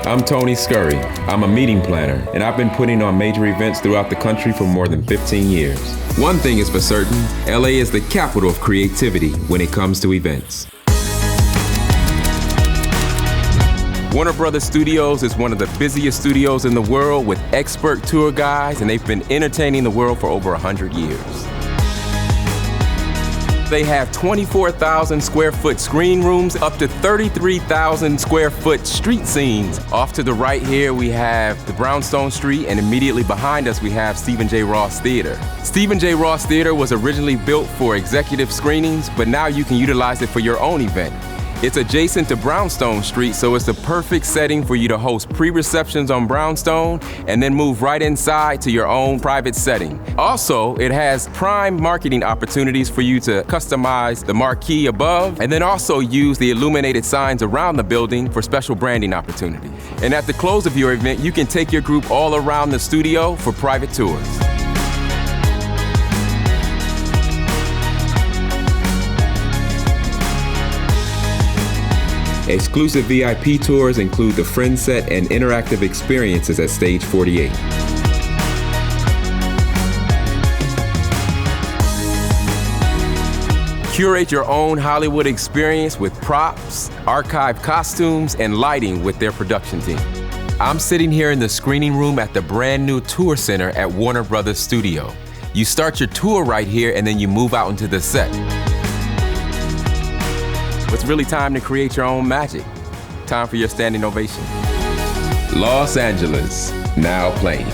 I'm Tony Scurry. I'm a meeting planner, and I've been putting on major events throughout the country for more than 15 years. One thing is for certain, LA is the capital of creativity when it comes to events. Warner Brothers Studios is one of the busiest studios in the world with expert tour guides, and they've been entertaining the world for over 100 years. They have 24,000 square foot screen rooms, up to 33,000 square foot street scenes. Off to the right here, we have the Brownstone Street, and immediately behind us, we have Stephen J. Ross Theater. Stephen J. Ross Theater was originally built for executive screenings, but now you can utilize it for your own event. It's adjacent to Brownstone Street, so it's the perfect setting for you to host pre-receptions on Brownstone and then move right inside to your own private setting. Also, it has prime marketing opportunities for you to customize the marquee above and then also use the illuminated signs around the building for special branding opportunities. And at the close of your event, you can take your group all around the studio for private tours. Exclusive VIP tours include the Friend Set and interactive experiences at Stage 48. Curate your own Hollywood experience with props, archived costumes, and lighting with their production team. I'm sitting here in the screening room at the brand new tour center at Warner Brothers Studio. You start your tour right here and then you move out into the set. It's really time to create your own magic. Time for your standing ovation. Los Angeles, now playing.